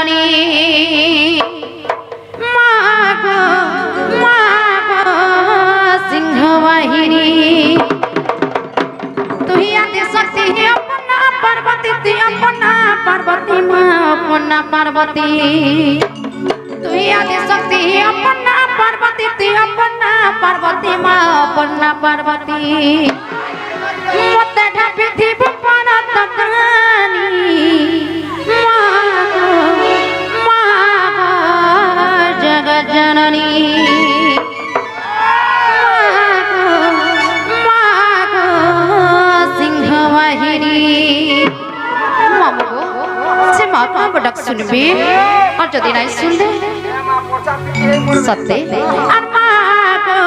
জননী মাগো মাগো সিংহ বাহিনী তুই আদি শক্তি अपना पार्वती তুই अपना पार्वती মা अपना पार्वती তুই আদি শক্তি अपना पार्वती তুই अपना पार्वती মা अपना पार्वती মতে ঢাপি দিব পারত কানি মাগো মাগো জগৎ জননী মাগো সিংহ বাহিনী মাগো সে মাতা বডক শুনবি আর যদি নাই শুনলে সত্যি আর মাগো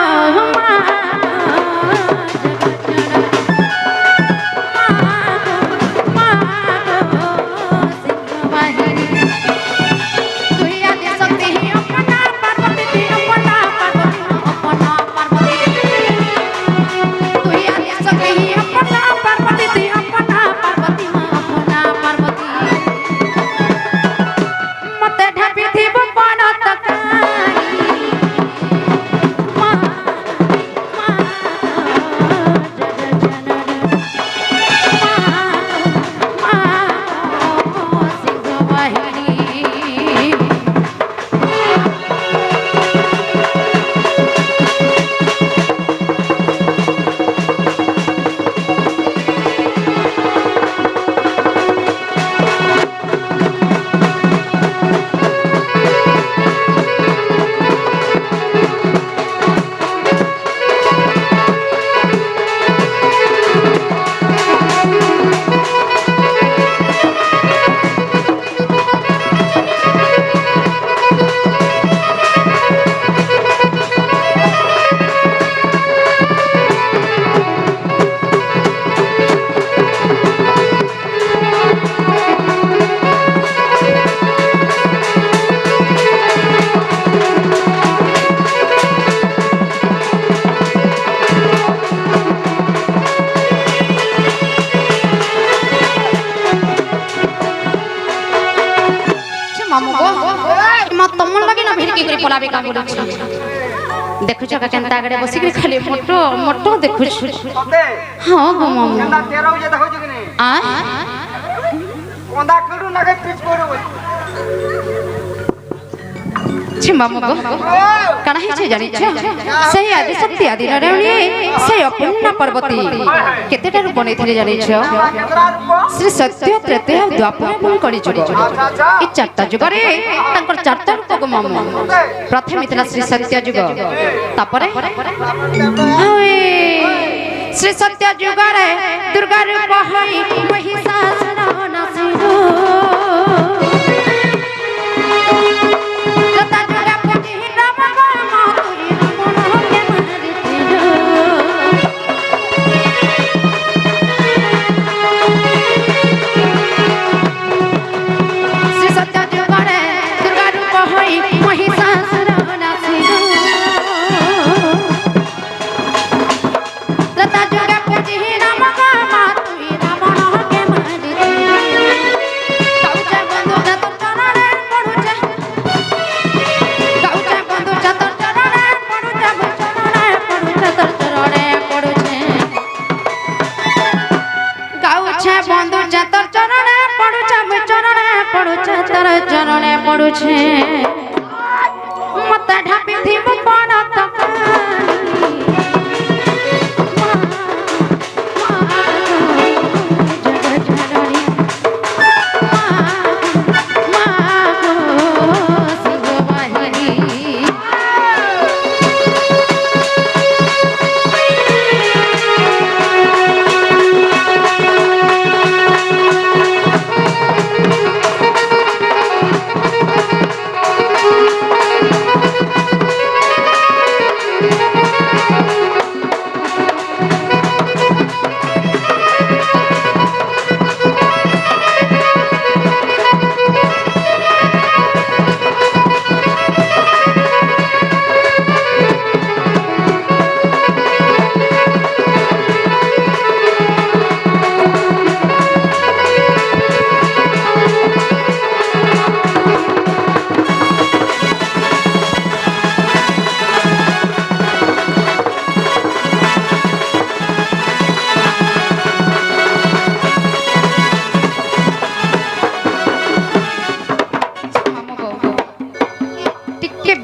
देखु जगह केनता आगड़े बसी के खाली मोटो मोटो देखु हां गो मामू केनता तेरो जे देखु कि नहीं आ कोंदा करू नगे पिच करू छि मामू गो कना हि छै जानि छ सही आदि शक्ति आदि नरेणी सही अपना पार्वती केतेटा रूप बनै थिले जानि छ श्री सत्य त्रेतय द्वापर मन करी जुग इ चारटा जुग रे तंकर चारटा रूप गो मामू प्रथम इतना श्री सत्य जुग तापरे श्री सत्य जुग रे दुर्गा रूप हई महिषासुर नासिरो पड़ुछे मत ढापी थी पड़त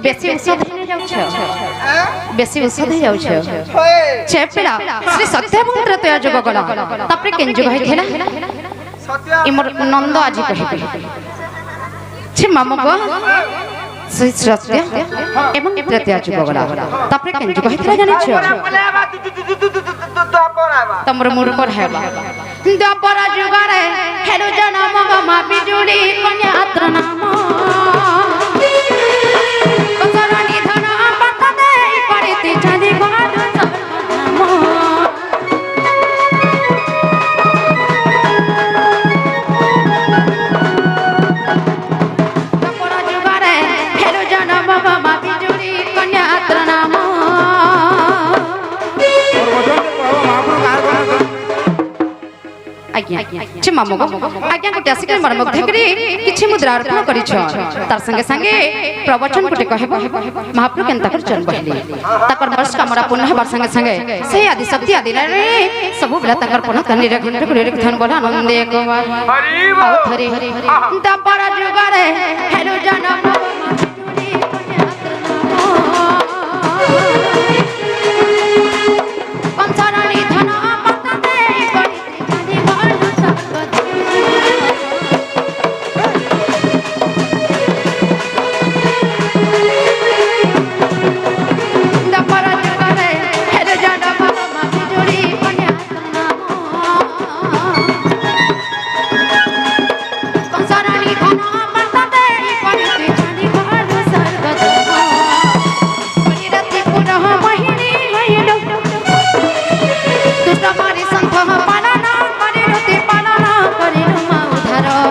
বেশি ঔষধ হয়ে যাচ্ছ বেশি ঔষধ হয়ে যাচ্ছ সে পিলা শ্রী সত্যমন্ত্র তয়া যোগ গলা তারপরে কেন যোগ হয়েছিল ইমর নন্দ আজি কহিবে সে মামক শ্রী সত্য এবং তৃতীয় যুগ গলা তারপরে কেন যোগ হয়েছিল জানিছ তমর মূর্খ হেবা দ্বাপর যুগরে হেলু জনম মা বিজুলি কন্যা আত্র নাম কসরণি ধন পতদে করিতে চাঁদি গড় দ্বাপর যুগরে হেলু জনম মা বিজুলি কন্যা আত্র নাম আজ্ঞা মামক আজ্ঞা গোটে আসিক মর মধ্যে করে কিছু মুদ্রা অর্পণ করিছ তার সঙ্গে সঙ্গে প্রবচন গোটে কহেব মহাপ্রভু কেন তাকর জন্ম হেলে তাকর বর্ষ কামরা পূর্ণ হবার সঙ্গে সঙ্গে সেই আদি শক্তি আদি রে সবু বেলা তাকর পূর্ণ তনি রে ঘন্টা করে ধন বলা আনন্দে কুমার হরি হরি দাপর যুগরে হেলো জনম কংসরণি ধন পতদে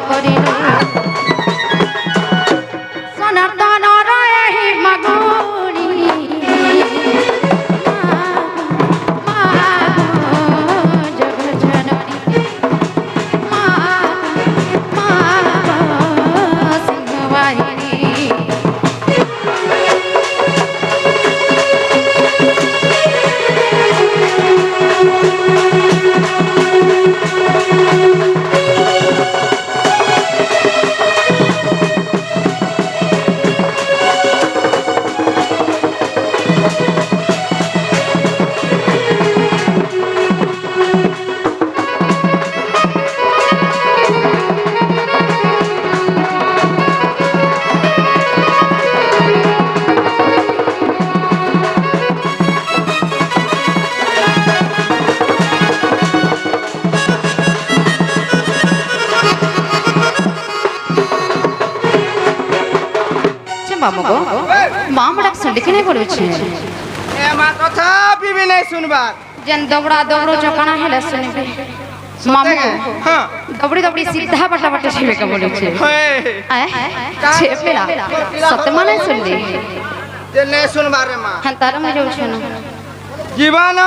করিতে মামক মা মডাক শুনলি কি নাই বলছে এ মা কথা পিবি নাই শুনবার যেন দবড়া দবড়ো চকানা হেলে শুনবে মামক হ্যাঁ দবড়ি দবড়ি সিধা বাটা বাটা ছেলে কে বলেছে হ্যাঁ ছে পেলা সত্য মানে শুনলি যে নে শুনবার রে মা হ্যাঁ তার মে যাউছ না জীবন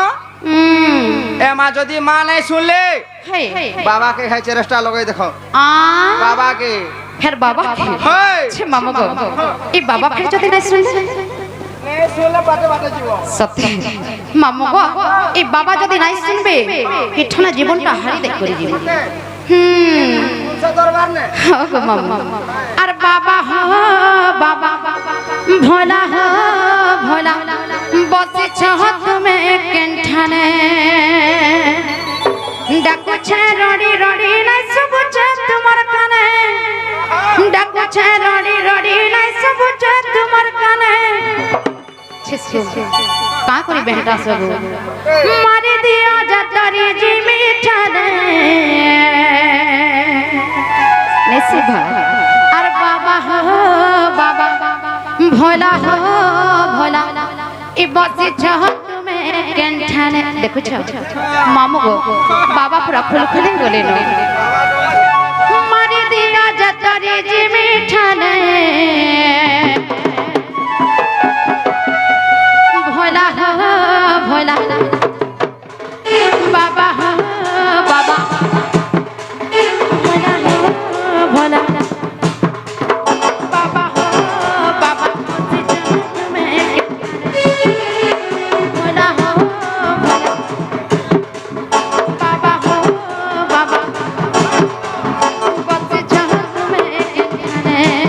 এ মা যদি মা নাই শুনলে হে বাবা কে খাই চেষ্টা লগাই দেখো আ বাবা কে ফের বাবা হ্যাঁ ছে মামক এই বাবা ফের যদি নাই শুনলে নে শুনলে বাটে বাটে জীব সত্যি মামক এই বাবা যদি নাই শুনবে কিঠনা জীবনটা হারি দেখ করে দিবে দরবার নে মামা আর বাবা বাবা ভোলা ভোলা বসেছ তুমি কেনঠানে ডাকুছে রড়ি রড়ি নাই সবুছে তোমার কানে ডাকুছে রড়ি রড়ি নাই সবুছে তোমার কানে का करी बेटा सब मारी दिया जतरी जी मिठाने नसीबा अरे बाबा हो बाबा भोला हो भोला ई बसी छह तुम्हें केंठाने देखो छ मामू गो बाबा पूरा फुल खुले बोले नो मारी दिया जतरी जी मिठाने भोला हो भोला बाबा हो बाबा भोला हो भोला बाबा हो बाबा भोला हो भोला बाबा हो बाबा बस जहाँ तुम्हें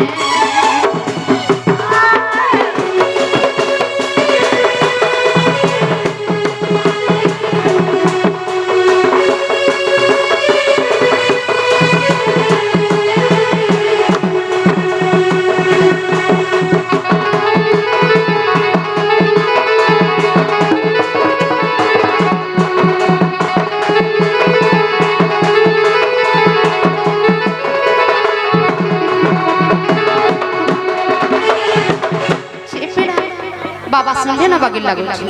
বাবা শুনলে না বাগির লাগুছে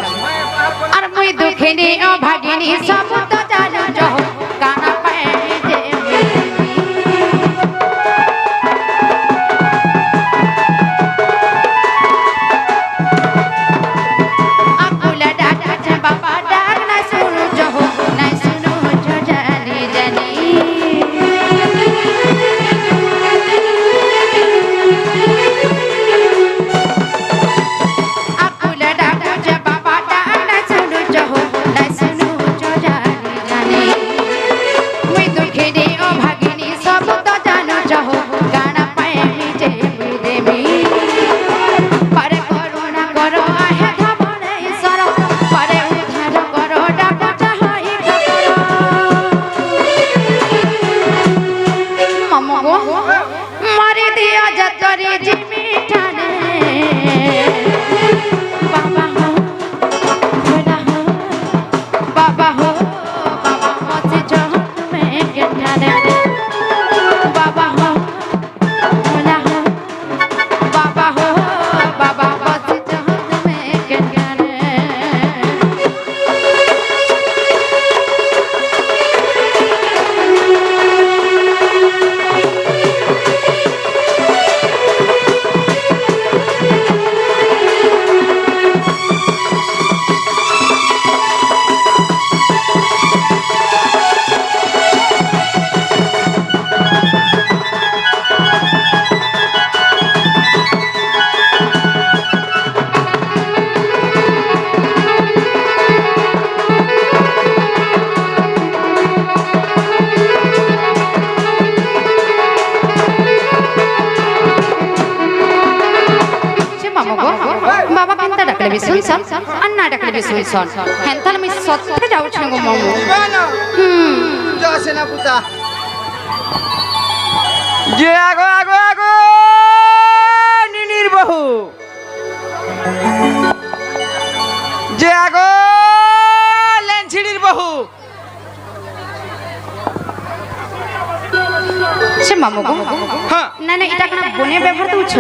আর মুই দুঃখিনী ও ভাগিনী সব তো জানো জহ কানা পায়ে যে আকুলা ডাকছে বাবা ডাক না শুনো জহ না শুনো জানি জানি मारे दिया जतरे जिमी ठाने बाबा हो भोला हो बाबा हो बाबा मत जहत में के ठाने बाबा हो भोला हो बाबा हो बाबा मत जहत में के ठाने बाबा केंता डाकले बी सुनसन अन्ना डाकले बी सुनसन हेंतन मी सत्ते जाऊ छंगो मम्मू जसे ना पुता जे আগো আগো আগো নিনির বহু যে আগো লেনছিড়ির বহু সে মামু গো হ্যাঁ না না এটা কোন বনে ব্যবহার দউছ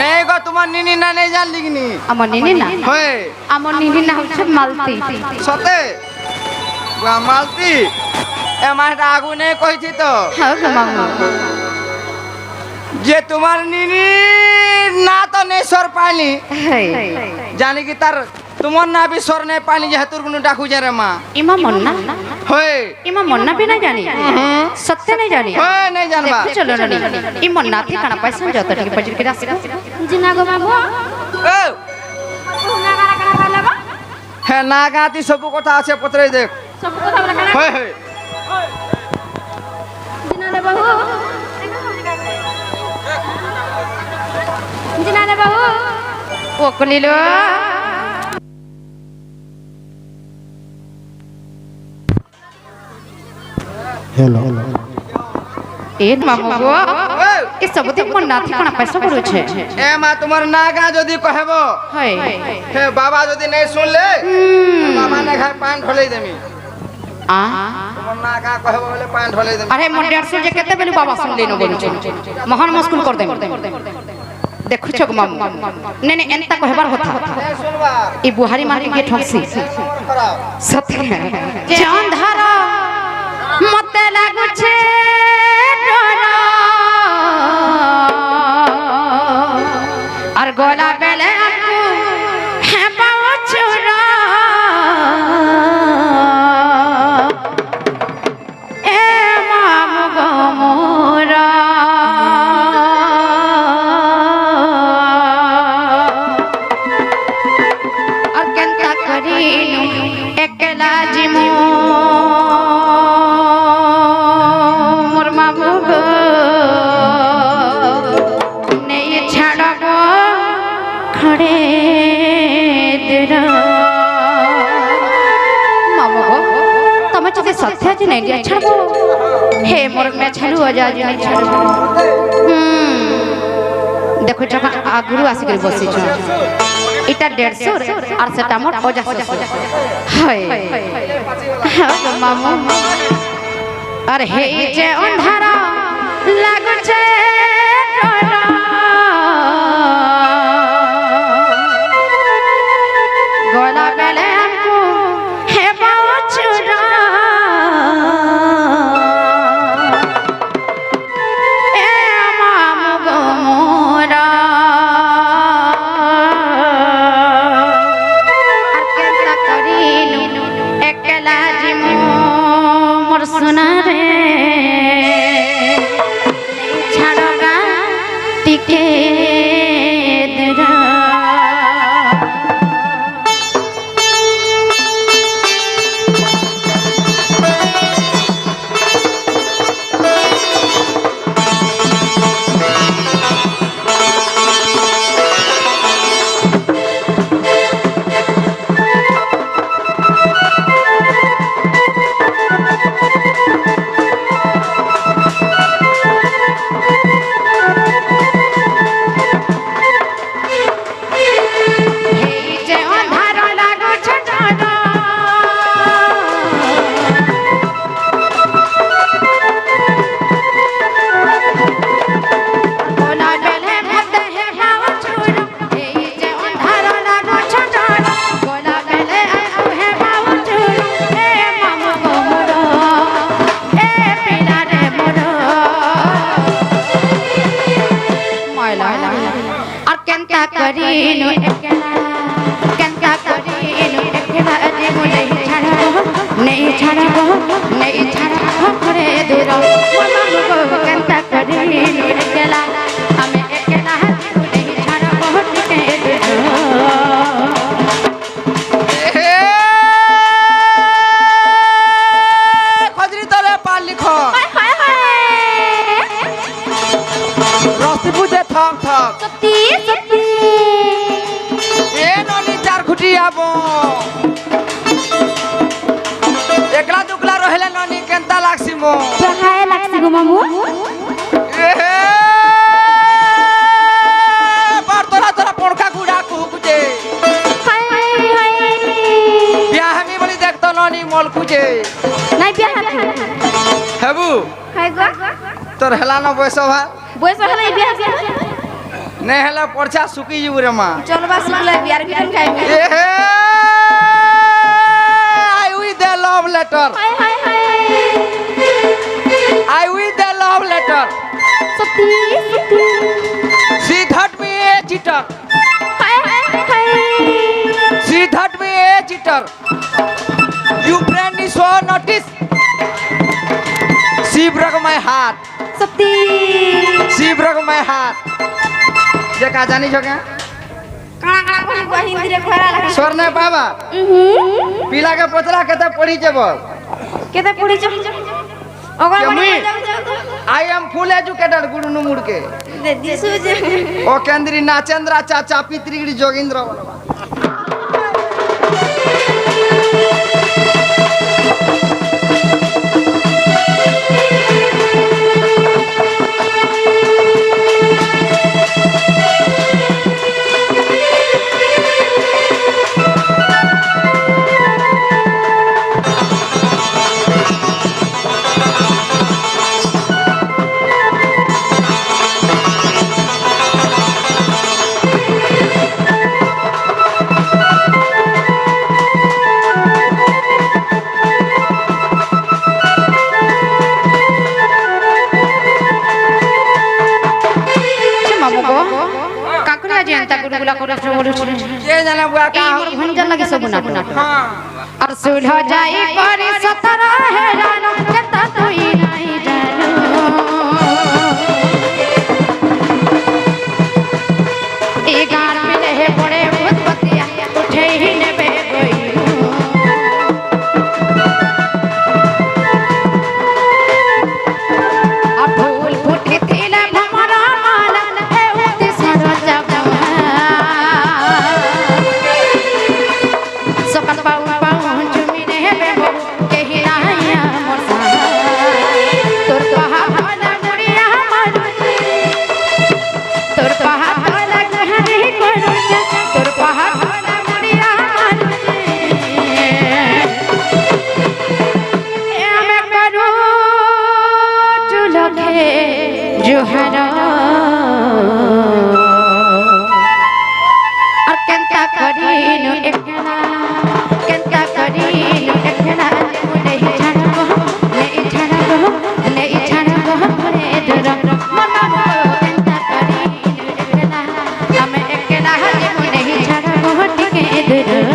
নেই গো তোমার নিনি না নেই জানলি কি নি আমার নিনি না হয় আমার নিনি না হচ্ছে মালতি সতে গা মালতি এ মাটা আগুনে কইছি তো হ্যাঁ গো মামু যে তোমার নিনি না তো নেই সর পাইলি জানি কি তার তোমার না বি সর নেই পাইলি যে তোর কোনো ডাকু যারে মা ইমা মন্না হয় ইমা মন্না भी नहीं जानी सत्य नहीं जानी হয় नहीं जानबा देखो चलो नहीं ई मन्ना थी काना पैसा जत के बजर के रास्ता जिना गो बाबू ও হ্যাঁ না গাতি সব কথা আছে পত্রে দেখ सब কথা বলা কানা হয় হয় जिना रे बाबू जिना रे बाबू ओ कलिलो हेलो ए मामू गो ए सब दिन मन्ना थी काना पैसा पड़ो छे এ মা তোমার না গা যদি কহেব हाय হে বাবা যদি নেই শুনলে বাবা না খায় পান ঢলেই দেমি आ তোমার না গা কহেব বলে পান ঢলেই দেমি अरे मोर 150 जे केते बेलु बाबा सुन लेनो बोलु महान मुस्कुल कर दे देखु छक मामू ने ने एंता कहबार होता নেই শুনবা ई बुहारी मार के ठक्सी খারাপ सत्य जे अंधार मते लागु छे डर और गोला बेले आपको है बाबा छोरा ए मामू गो मोरा और केंता करीनु एकला जिमो मोर मामू गो नहीं छाड़ब खड़े तेरा मामू गो तमे जदि सत्य जी नहीं दिया छाड़ब हे मोर में छाड़ू आजा जी नहीं छाड़ब देखो जका आगुरु आसी कर बसी छ इटा 150 और सेटा मोर 50 हाय हाय मामू अरे हे जे अंधारा लागु छे डर ছাড়গা টিকে करीनु एकला कंका करीनु एकला अरे मुझे नहीं छाड़ो करे दूर मम्मा को कंका करीनु एकला हमें एकला नहीं छाड़ो टिके खजरी तले पाल लिखो रस्ती बुझे थम थम सती सती ए ननी चार खुटी आबो एकला दुकला रहले ननी केनता लागसी मो कहाय लागसी गो मामू ए बार तोरा पोड़का गुडा कुकुजे हाय हाय बिया हमी बोली देख तो ननी मोल कुजे नहीं बिया हेबू हाय गो तोर हेला न बयसो भा बयस नहीं बिया नहीं हेला परछा सुकी जीव रे मां चल बा सुकला बियार बिटन खाइबे ए I with the love letter हाय हाय हाय I with the love letter सती सती she that me a cheater हाय हाय हाय she that me a cheater you friend is so notice she break my heart सती सी ब्रेक माय हार्ट जे का जानी छ क्या काना काना कोनी को हिंदी रे खोरा लागे स्वर्ण बाबा पीला के पतला केते पढ़ी जेब केते पढ़ी छ अगर बड़ी आई एम फुल एजुकेटेड गुडुनु मुड़ के दे दिसु जे ओ केंद्री नाचेंद्र चाचा पितृगिरी जोगिंद्र गुला करे बोलु के जाने बुआ का मोर भंजन लगे सब ना हां और सुलह जाई करे 17 है रानो कता कोई नहीं जानो ए गार में रहे बड़े भूत पतिया उठे ही ने बे गई अब फूल फूटे तेला भमरा माला है उते सारा जब सकल पाऊ पाऊ चुमी ने बेबो के हिराया मोरसा तोर पहा वाला मुड़िया मारू तोर पहा वाला घरे करू तोर पहा वाला मुड़िया मारू ए मैं करू चुलखे जुहरा और केंता करीनु एकला केंता करीनु एकला नहीं छाड़ो रे दूर मना केंता करीनु एकला हमें एकला नहीं छाड़ो टिके दूर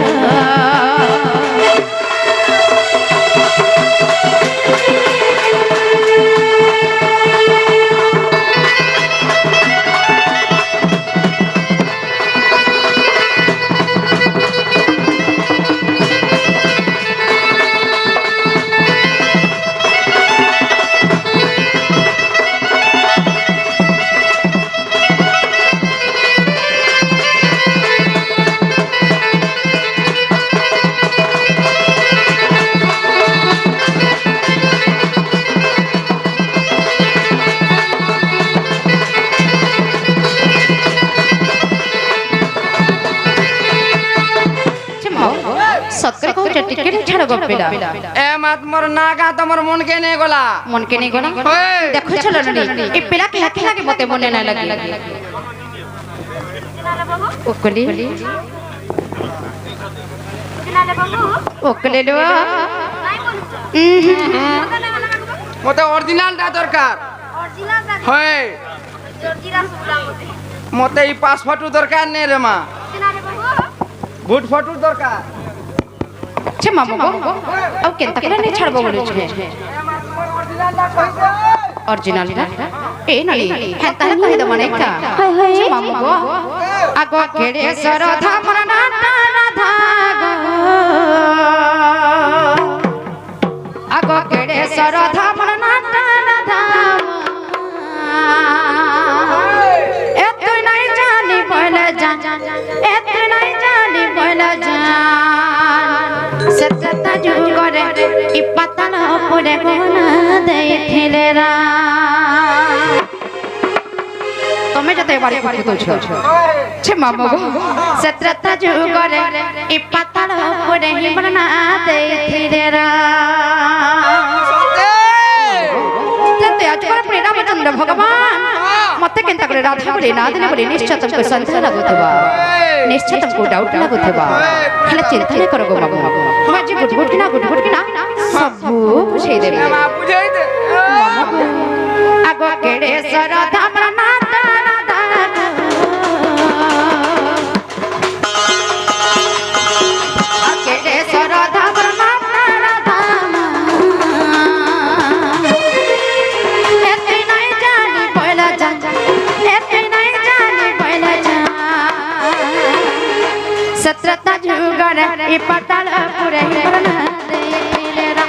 গো পিলা এ মাত মোর না গা তোমার মন কে নে গলা মন কে নি গলা দেখো চলো নি এই পিলা কে হাতে লাগে মতে মনে না লাগে ওকলি ওকলে লো মতে অরিজিনালটা দরকার হয় মতে এই পাঁচ ফটো দরকার নেই রে মা গুড ফটো দরকার ছে মামু গো আও কেনতা করে নি ছাড়বো বলেছে অরিজিনাল না এ নলি হ্যাঁ তাহলে কই দাও মানে কা ছে মামু গো আগো কেড়ে সরধা মন না রাধা গো আগো কেড়ে সরধা মন না রাধা এ তুই নাই জানি বলে জান এ তুই নাই জানি বলে জান সত্যতা যুগরে ই পাতাল পড়ে গোনা দেইছিলে রা তুমি যতে বাড়ি বাড়ি কইছো ছে মামু গো সত্যতা যুগরে ই পাতাল পড়ে হিমনা দেইছিলে রা তেতে আজ করে প্রেরণা চন্দ্র ভগবান মতে কেনতা করে রাধা বলে না দিলে বলে নিশ্চয় तुमको संदेह लागुथबा निश्चय तुमको डाउट लागुथबा खाली चिंता नहीं करो गो बाबू मैं जी गुट की ना सब बुझे दे মা বুঝাই দে আগো কেড়ে সরধা মনা রাধা কেড়ে সরধা মনা রাধা এতে নাই জানি পয়লা জান এতে নাই জানি পয়লা জান সত্রতা যুগর ই পাতাল পুরে হিমনা দেইছিলে রা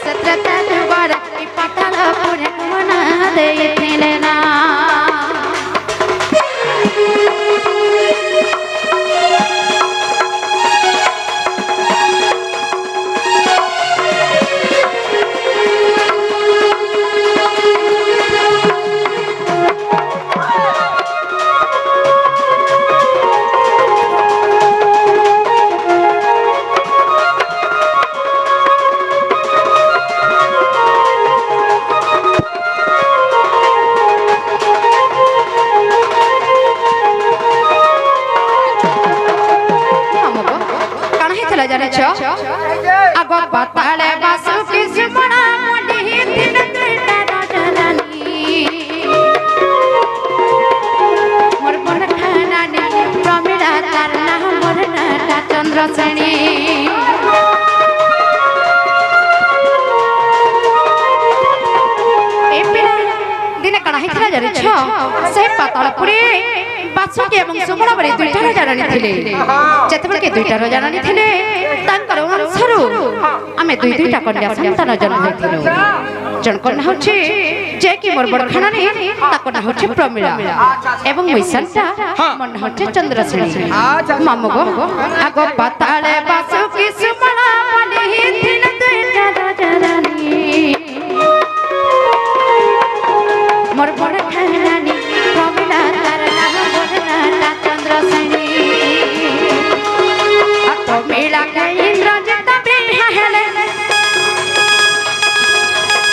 সত্রতা যুগর ই পাতাল পুরে হিমনা দেইছিলে না জানিছ আগো পাতালে বাসু কিসমনা মডি দিন দুইটা রজনী মোর মন খানানি প্রমিলা তার নাম মোর নাটা চন্দ্রশ্রেণী এই পিলা দিনে কানা হেখলা জানিছ সেই পাতালপুরে বাসুকি এবং সুমনা বলে দুইটা রাজারানী থিলে যেতেବେଳେ কে দুইটা রাজারানী থিলে ତାଙ୍କର ଅଂଶରୁ ଆମେ ଦୁଇଟା କନ୍ୟା ସନ୍ତାନ ଜନ୍ମ ହୋଇଥିଲୁ ଜଣଙ୍କ ନାଁ ହେଉଛି ଯେ କି ମୋର ବଡ଼ ଖାନାନି ତାଙ୍କ ନାଁ ହେଉଛି ପ୍ରମିଳା ଏବଂ ମିଶନଟା ମୋ ନାଁ ହେଉଛି ଚନ୍ଦ୍ରଶ୍ରେଣୀ ମାମୁ ଗো ଆଗ ପାତାଳେ ବାସୁକି ସୁମନା ବଲି ଥିଲେ ଦୁଇଟା ରାଜାରାনী ମୋର ବଡ଼ ଖାନାନି ପ୍ରମିଳା ତାର ନାଁ ମୋର ନାଁ ଚନ୍ଦ୍ରଶ୍ରେଣୀ প্রমিলা কে ইন্দ্রজিৎ বিহা হেলে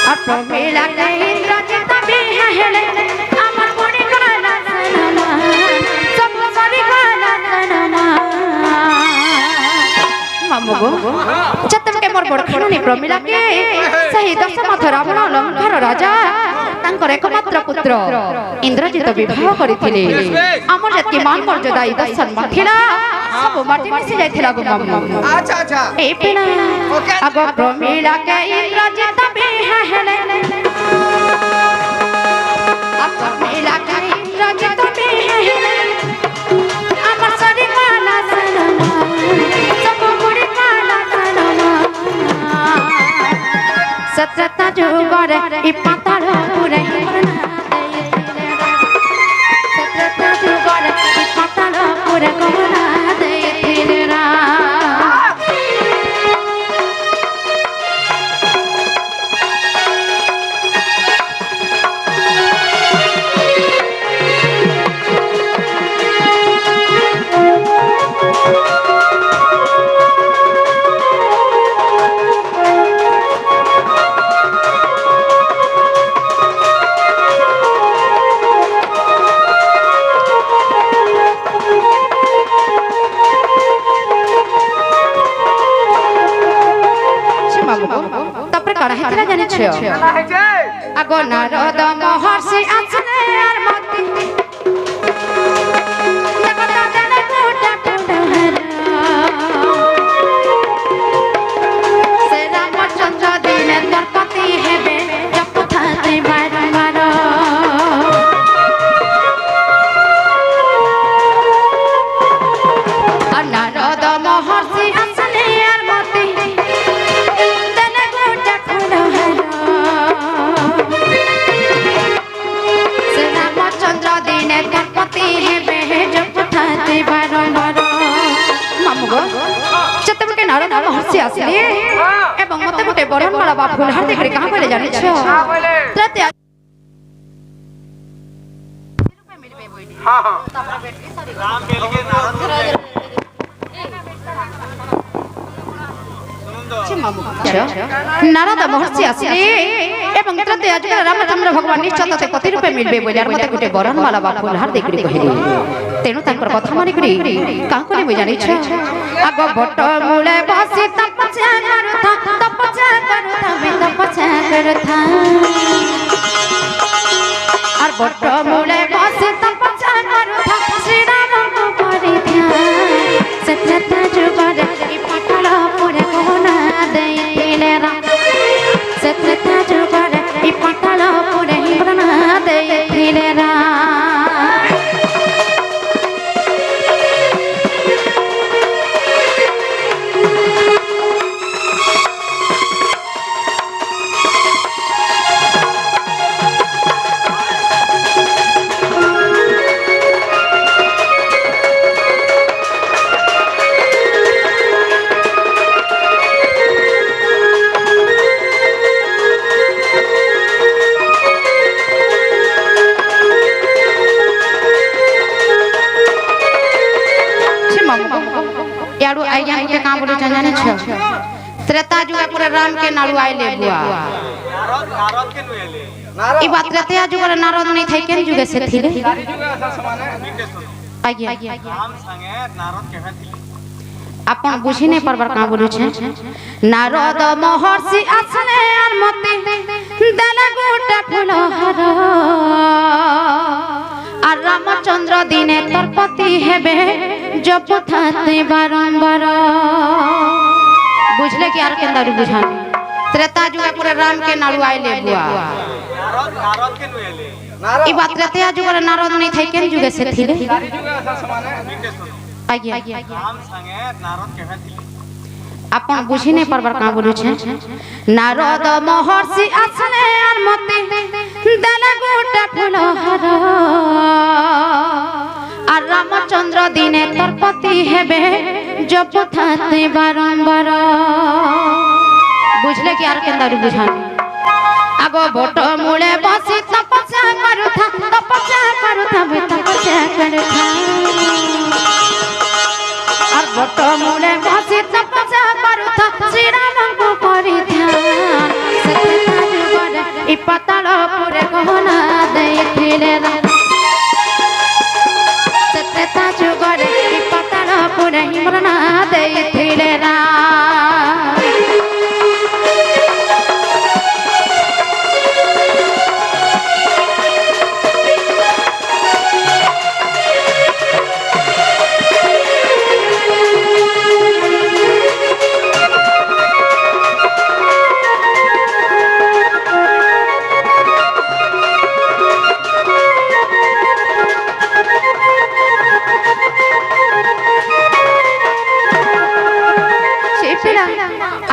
আর প্রমিলা কে ইন্দ্রজিৎ বিহা হেলে আমার মনে গলা সনমা সব সরি গলা সনমা মামু গো যেতকে মোর বড় খানি প্রমিলা কে সেই দশমথ রাবণ লঙ্কার রাজা তাঙ্কর একমাত্র পুত্র ইন্দ্রজিৎ বিবাহ করিଥିଲେ আমার যেতকি মান মর্যাদা ইদা সম্মান থিলা সব মাটি মিশি যাইଥିଲା গো মামু আচ্ছা আচ্ছা এই পিলা আগ প্রমিলা কে ইন্দ্রজিৎ বিহা হেলে আগ প্রমিলা কে ইন্দ্রজিৎ বিহা হেলে আমার সরি গলা সনমা সব মুড়ি গলা সনমা সত্রতা যুগরে ই পাতাল পুরে হিমনা দেইছিলে রা সত্রতা যুগরে ই পাতাল পুরে হিমনা দেইছিলে রা জানিছো আগো নারদ মহর্ষি আসলে আর মতি দেবতা জানে কোটা কোটা সে রামচন্দ্র দিনে দরপতি হেবে জপথাতে বারবার নারদ মহর্ষি আসলে আর মতি দেনে কোটা কোটা সে রামচন্দ্র দিনে দরপতি হেবে জপথাতে বারবার মামু গো যেତେବେଳେ ନାରଦ ମହର୍ଷି ଆସିଲେ ଏବଂ ମତେ ଗୋଟେ ବରଣମାଳା ବା ଫୁଲହାର ଦେଖି କାହା କହିଲେ ଜାଣିଛ নারদ মহর্ষি ଆସିଲେ ଏବଂ ତ୍ରତୀୟ ଯୁଗରେ ରାମଚନ୍ଦ୍ର ଭଗବାନ ନିଶ୍ଚୟ ତତେ ପତି ରୂପେ ମିଳିବେ ବୋଲି আর ମତେ ଗୋଟେ ବରଣମାଳା ବା ଫୁଲହାର ଦେଖି କହିଲେ ତେଣୁ ତାଙ୍କର କଥା ମାନିକରି କାହା କହିଲେ ମୁଁ ଜାଣିଛ ଆଗ ବଟ ମୂଳେ ବସି ତପସ୍ୟା କରୁଥା আর বট মূলে বসে তপস্যা করুথা শ্রীরামଙ୍କୁ পরিধ্যান সত্যতা যুগরে এই পাতাল পুরে কোনা ଦେଇଥିଲେ রাম সত্যতা যুগরে এই পাতাল পুরে প্রাণ ଦେଇଥିଲେ রাম याडू आइया के काम बोले जाने छ त्रेता जुग पूरा राम के नाडू आइले बुआ नारद के नुएले ई बात त्रेता जुग नारद नहीं थाई केन जुग से थिले आइया राम संगे नारद केहे थिले आपण बुझी नहीं परबर का बोलु छ नारद महर्षि असले आर मते देला गोटा फुलहार আর রামচন্দ্র দিনে তরপতি হেবে জপথাতে বারম্বার বুঝলে কি আর কেন বুঝান त्रेता जुग पूरा राम के नाडू आइले बुआ नारद के नुएले ई बात त्रेता जुग नारद नहीं थाई केन जुग से थिले आइया राम संगे नारद केहे थिले आपण बुझी नहीं परबर का बोलु छ नारद महर्षि असले আর মতে দেলা গোটা ফুলহার আর রামচন্দ্র দিনে তরপতি হেবে জপথাতে বারম্বার বুঝলে কি আর কেন বুঝান আগ বট মূলে বসি তপস্যা করুথা আর বট মূলে বসি তপস্যা করুথা শ্রীরামଙ୍କୁ পরিধ্যান সত্যতা যুগরে এই পাতাল পুরে গহনা ଦେଇଥିଲେ সত্যতা যুগরে এই পাতাল পুরে হিমরণ ଦେଇଥିଲେ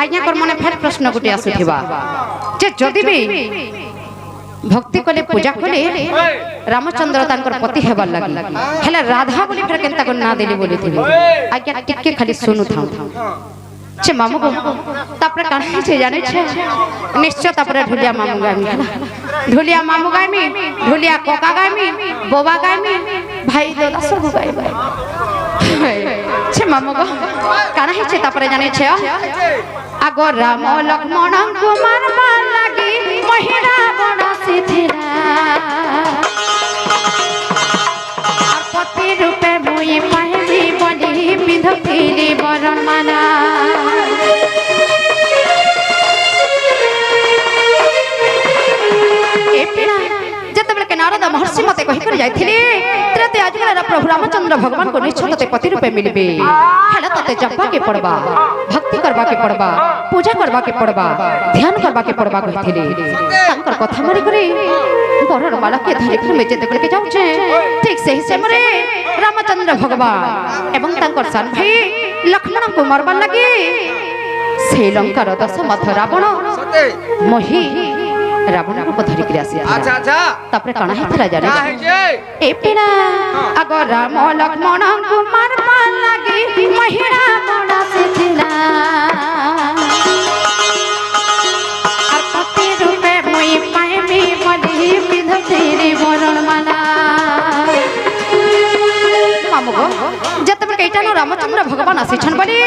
आज्ञा कर मने फेर प्रश्न गुटे आसुथिबा जे जदि भी भक्ति कले पूजा कले रामचंद्र तांकर पति हेबार लागि हेले राधा बोली फेर केनता को ना देली बोली थिबे आज्ञा टिके खाली सुनु थाउ छे मामू को तापरे काहे छे जाने छे निश्चय तापरे ढुलिया मामू गामी ढुलिया मामू गामी ढुलिया कोका गामी बोबा गामी भाई दादा सब गाइबा छे मामू को काहे छे तापरे जाने छे आगो राम लक्ष्मण कुमार मार लागी महिरा बड़ा सिथिरा पति रूपे मुई पाइबी बोली पिंधुथिली बरणमाला ए पिला जतबेले के नारद महर्षि मते कहि कर जाइथिले त्रेते आजुरा प्रभु रामचंद्र भगवान को निश्चय तते पति रूपे मिलबे हेला तते जपा के पड़बा भक्ति करबा के पड़बा पूजा करबा के पड़बा ध्यान करबा के पड़बा कहिथिले तंकर कथा मारी करे बरर माला के धरि कर में जतबेले के जाउ छे ठीक सही से मरे रामचंद्र भगवान एवं तंकर सन भाई लक्ष्मण को मारबा लगे श्रीलंकार दशमथ रावण मोहि रावण को धरि कर आसी अच्छा अच्छा तापरे कणा हेतला जाने का है जे ए पिला अगर राम लक्ष्मण को मारबा लगे महिरा बड़ा से थिला और पति रूपे मोई पाए में बली विध तेरी वरण माला मामगो जतबे केटा न रामचंद्र भगवान आसीछन बली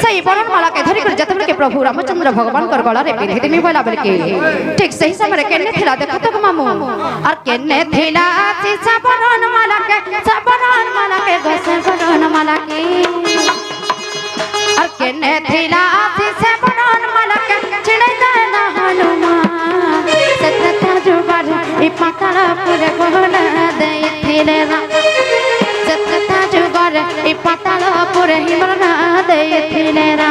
सही वरण माला के धरि कर जतबे के प्रभु रामचंद्र भगवान कर गला रे पिधि देमी बोला बल के ठीक सही समय केने थिला देखो तो मामू और केने थिला सीसा वरण माला के सबरण माला के गोसे वरण माला के और केने थिला सीसा वरण माला के छिड़ै देना हनुमान सतता जुबार ई पाताल पुरे कोना दे थिले रा सतता जुबार ई पाताल पुरे हिमरना दे थिले रा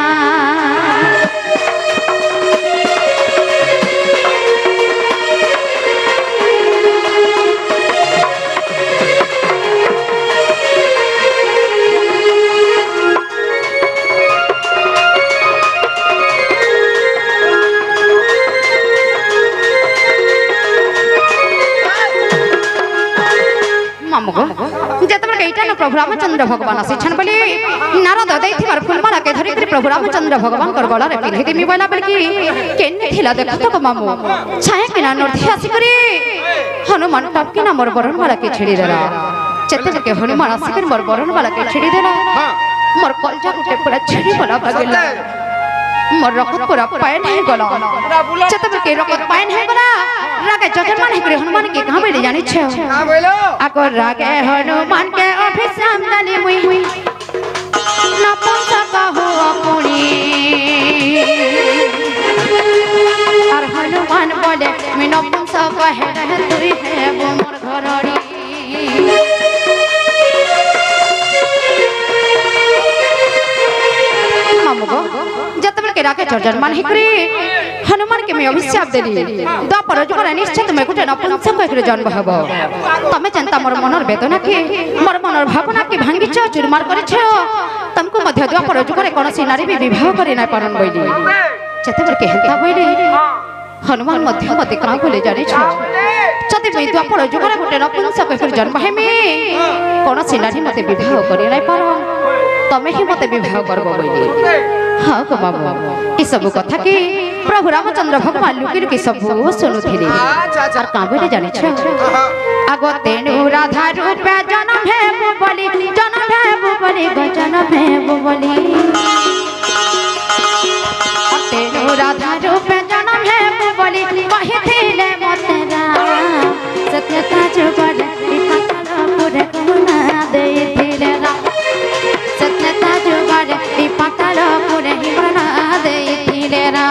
जतबे केटा न प्रभु रामचंद्र भगवान आसीछन बली नारद दैथिबार फूलमाला के धरि कर प्रभु रामचंद्र भगवान कर गला रे पिधि देमी बोला बल की केने थिला देखो तो मामू छाया के नानर थी आसी करे हनुमान टप के ना मोर वरण माला के छिड़ी देला चतबे के हनुमान आसी कर मोर वरण माला के छिड़ी देला मोर कलजा गुटे पूरा छिड़ी बोला बगला मोर रखत पूरा पाए नहीं गला चतबे के रखत पाए नहीं गला रागे जजमान है करे हनुमान के कहां बेले जानि छ का बोलो आको रागे हनुमान के अभिशाप दानी मुई नपुंसक हो अपनी और हनुमान बोले मैं नपुंसक है तुई है वो मोर घरड़ी मामुगो जतबे के रागे जजमान है करे हनुमान के मैं अभिशाप देली द्वापर जुगर निश्चय तुम गुटे नपुंसक एक जन्म हबो तमे चिंता मोर मनर वेदना के मोर मनर भावना के भांगी छ चुरमार करे छ तुमको मध्य द्वापर जुगर कोनसी नारी भी विवाह करे ना पारन बोली चतबर के हंता बोली हनुमान मध्य मते का बोले जाने छ जति मैं द्वापर जुगर गुटे नपुंसक एक जन्म हेमे कोनसी नारी मते विवाह करे ना पारन तमे ही मते विवाह करबो बोली हां को बाबू ई सब कथा के प्रभु रामचंद्र भगवान लुकी लुकी सब सुनुथिले और का बोले जानि छ आगो तेनु राधा रूप जन्म है वो बोली जन्म है वो बोली जन्म है वो बोली तेनु राधा रूप जन्म है वो बोली कहि थिले मतरा सत्यता जुगल पाताल पुरे कोना दे थिले रा सत्यता जुगल पाताल पुरे हिमरना दे थिले रा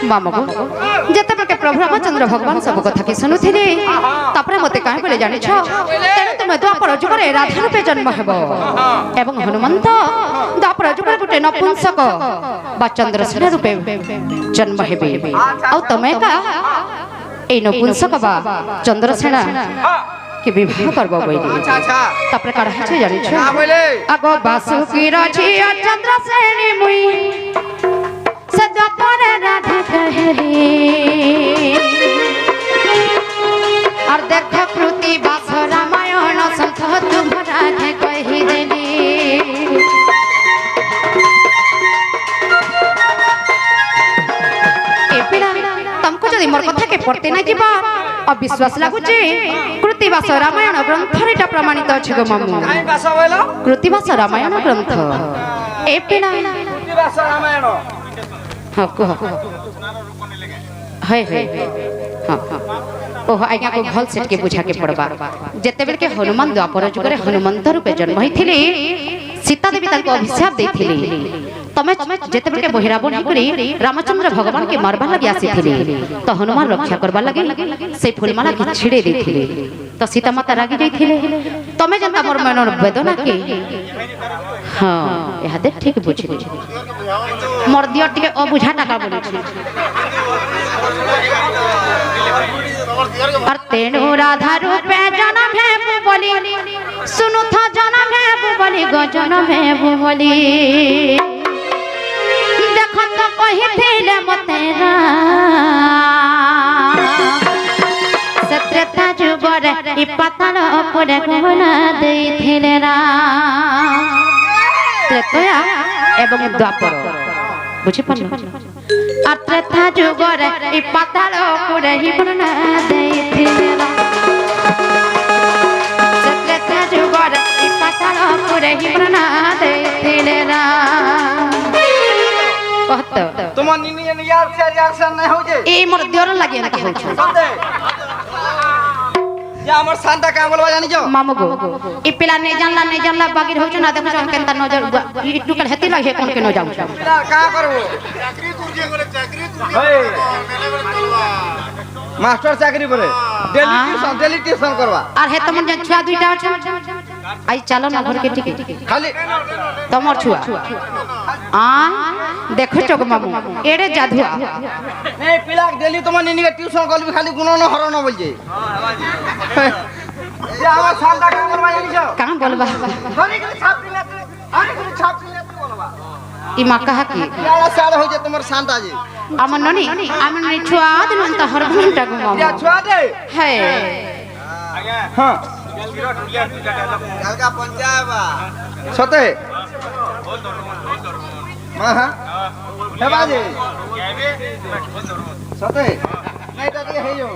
जतबे के प्रभु रामचंद्र भगवान सब कथा के सुनुथिले तापरे मते काहे बोले जानि छ तेनु तुमे द्वापर जुगरे राधा रूपे जन्म हेबो एवं हनुमंत द्वापर जुगरे गुटे नपुंसक बा चंद्रसेन रूपे जन्म हेबे आ तमे का ए नपुंसक बा चंद्रसेन के विवाह करबो बोली अच्छा अच्छा तापरे का रहे छ जानि छ का बोले आगो बासुकी रछि चंद्रसेन मुई सदा पर राधा कहली और देख कृति बास रामायण संत तुम्हारा के कहि देली ए पिला तुमको যদি মোর কথা কে পড়তে না ଯିବା অবিশ্বাস লাগুছে কৃতিবাস রামায়ণ গ্রন্থরে এটা প্রমাণিত আছে গো মামু কাই ভাষা বলো কৃতিবাস রামায়ণ গ্রন্থ এ পিলা কৃতি ভাষা রামায়ণ হ্যাঁ কুহ হয় হয় হ্যাঁ ওহ আজ্ঞা কো ভাল সেটকে বুঝাকে পড়বা যেতেবেলে কে হনুমান দ্বাপর যুগরে হনুমন্ত রূপে জন্ম হইଥିଲେ সীতা দেবী তাকে অভিশাপ ଦେଇଥିଲେ তমে যেতেবেলে বহিরাবন করি রামচন্দ্র ভগবান কে মারবা লাগি আসিଥିଲେ তো হনুমান রক্ষা করবা লাগি সেই ফুলমালা কি ছিড়ে ଦେଇଥିଲେ তো সীতা মাতা রাগি যাইଥିଲେ তমে যেন মোর মনর বেদনা কে হ্যাঁ এহাদে ঠিক বুঝিলি মোর দিও টিকে অবুঝা টাকা বলেছি আর তেণু রাধা রূপে জনম হেবু বলি শুনু থ জনম হেবু বলি গজনম হেবু বলি দেখ তো কহিছিলে মতে সত্রেতা যুগরে ই পাতাল উপরে গহনা ଦେଇଥିଲେ ত্রেতয়া এবং দ্বাপর বুঝিপারল আর ত্রেতা যুগরে ই পাতাল উপরে হি গহনা ଦେଇଥିଲେ ত্রেতা যুগরে ই পাতাল উপরে হি গহনা ଦେଇଥିଲେ কত তোমার নিনি ইয়ার সে রিঅ্যাকশন নাই হউছে এই মোর দিওর লাগি না হউছে या हमर शांता का बोलवा जानी जो मामू गो ई पिला नहीं जानला बागिर हो ना देखो केनता नजर ई टुकल हेती लागे कोन के न जाऊ का करबो चाकरी तुरजे करे चाकरी मास्टर चाकरी करे डेली ट्यूशन करवा আর হে তমন যে ছুয়া দুইটা আছে আই চলো না ঘর কে ঠিক खाली তোমার ছুয়া আ দেখো চক মামু এড়ে জাদুয়া नहीं पिला डेली तुम्हार निनी के ट्यूशन करबी खाली गुण न हर न बोल जे ये हमर शांता का बोलवा जानी जो कहां बोलबा धनी के छाप दिले आने के छाप दिले बोलवा ई मा कहा की याला साल हो जे तुम्हार शांता जी আমন ননি আমন নি ছুয়া দিন তো হর ঘন্টা গো মামু या छुआ दे হে हां गलका पंचायबा सते हां हे बाजे सते नहीं तो ये है यो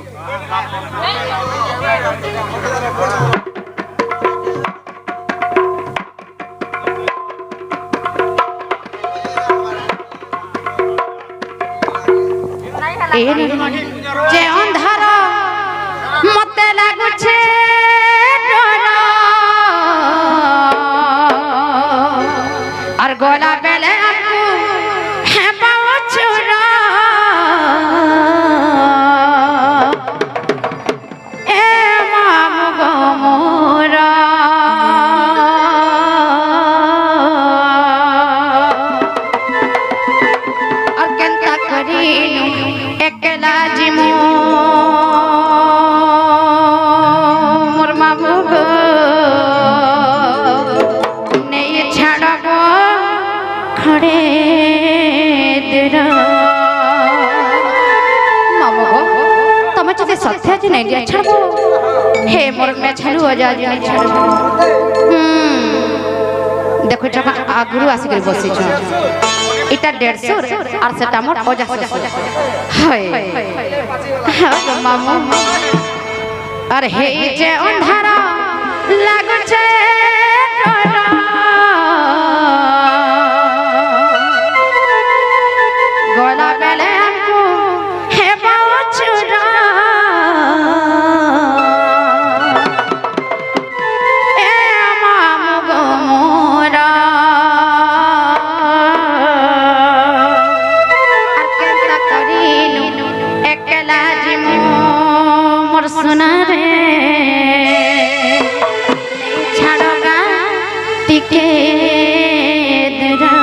যে অন্ধার মতে লাগুছে ডর আর গলা বেলে আপু হেপাও ছুর এ মামু গো মোর আর কেনতা করিনু একলা জিমু মোর মামু গো নেই ছাড়ব খড়ে দূর মামু গো তুমি যদি সত্যি আজ নেই ছাড়ব হে মোর মে ছাড়ু আজ নেই ছাড়ব দেখো যখন আগুরু আসি করে বসিছ এটা 150 আর সেটা মোর 50 হয় মামু আর হে যে অন্ধারা লাগছে ডর গলা বেলে আমকু হে বাউচুরা এ মামু গো মোরা সোনারে ছাড়গা টিকে দূরা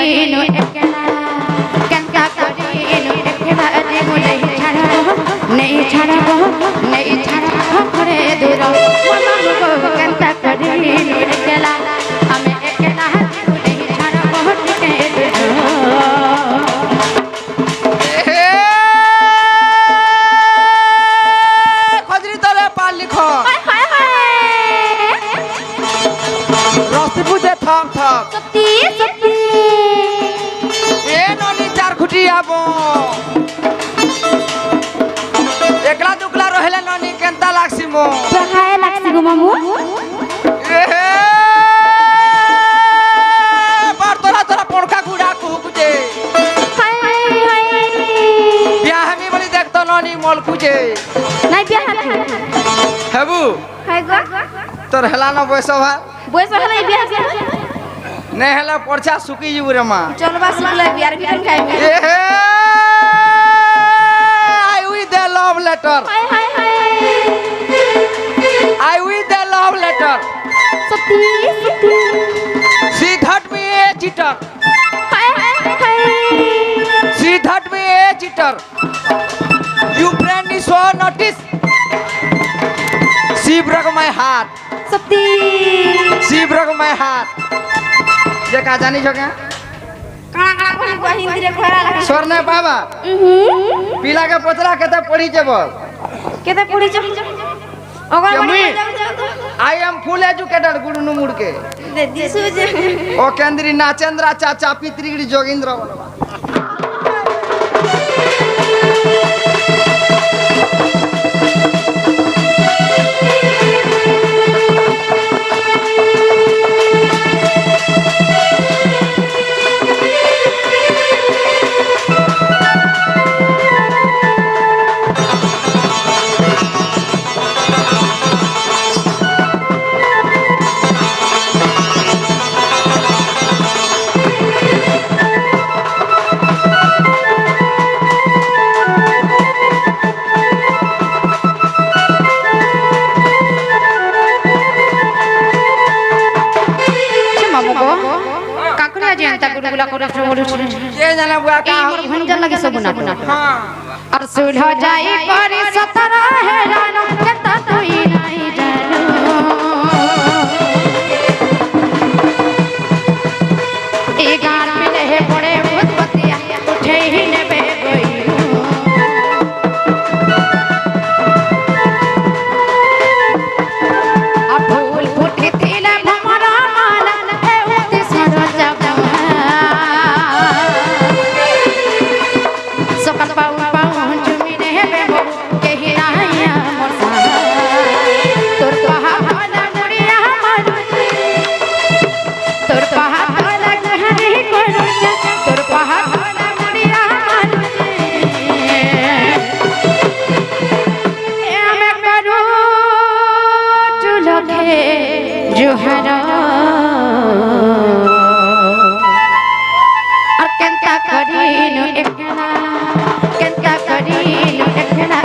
করিনু একলা কেনতা করিনু একলা যে নেই ছাড়াবো নেই ছাড়াবো নেই ছাড়াবো করে দূর মামা গো কেনতা করিনু একলা আমি একলা নেই ছাড়াবো টিকে দূর খজরি তলে পাল লিখো রস্তি বুঝে থক থক সত্যি সত্যি এ ননি চার খুঁটি আবো একলা দুকলা রহেলে ননি কেনতা লাগছি মো দেখায় লাগছে গো মামু বার তোরা তোরা পড়কা গুড়া কুকুজে বিয়া হামি বলি দেখতো ননি মল কুজে নাই বিয়া হাতে হেবু হাই গো তোর হেলা না বয়স ভাল বয়স হলে বিয়া হাতে নে হেলা পড়ছা শুকি যাবু রে মা চলবা শুকলে বিয়ার ভিতর খাইবে I we the love letter high high high I with the love letter. সত্যি সত্যি She thought me a cheater. High high high She thought me a cheater. You friend is so notice. She broke my heart. সত্যি She broke my heart. যে কা জানি কা কানা কানা কই গো হিন্দি রে খরা লাগা স্বর্ণে বাবা পিলা के पतला केते पढ़ी जे बोल কেতে পড়ি চ ওগর কেমি? বড়ি যাও যাও I am full educated गुरु नु मुड़ के দে দিছু যে ओ केंद्री नाचेंद्र चाचा पितृगिरी जोगिंद्र মামু গো কাকুরা জানতা গুড়গুলা করে বড় ছিল ये जाना बुआ का এই মোর ভঞ্জা লাগে সব না हां আর সুলহ যাই করে সতরা হেরানো কেতা তুই নাই জানো এই গান মিলে হে পড়ে ভূতপতিয়া উঠে হি নেবে গইলো আর ফুল ফুটে দিলে ভমরা মালা হে উতে সরজা সকাল পাউ পাউ ঝুমি নেবে কেহি নাইয়া মোর তোর পাহা ভালা মুড়িয়া আমার তোর পাহা ভালা গহরি করছে তোর পাহা ভালা মুড়িয়া আমার আমি করু চুলকে জোহরা আর কেনতা করিনু একলা কেনতা করিনু একলা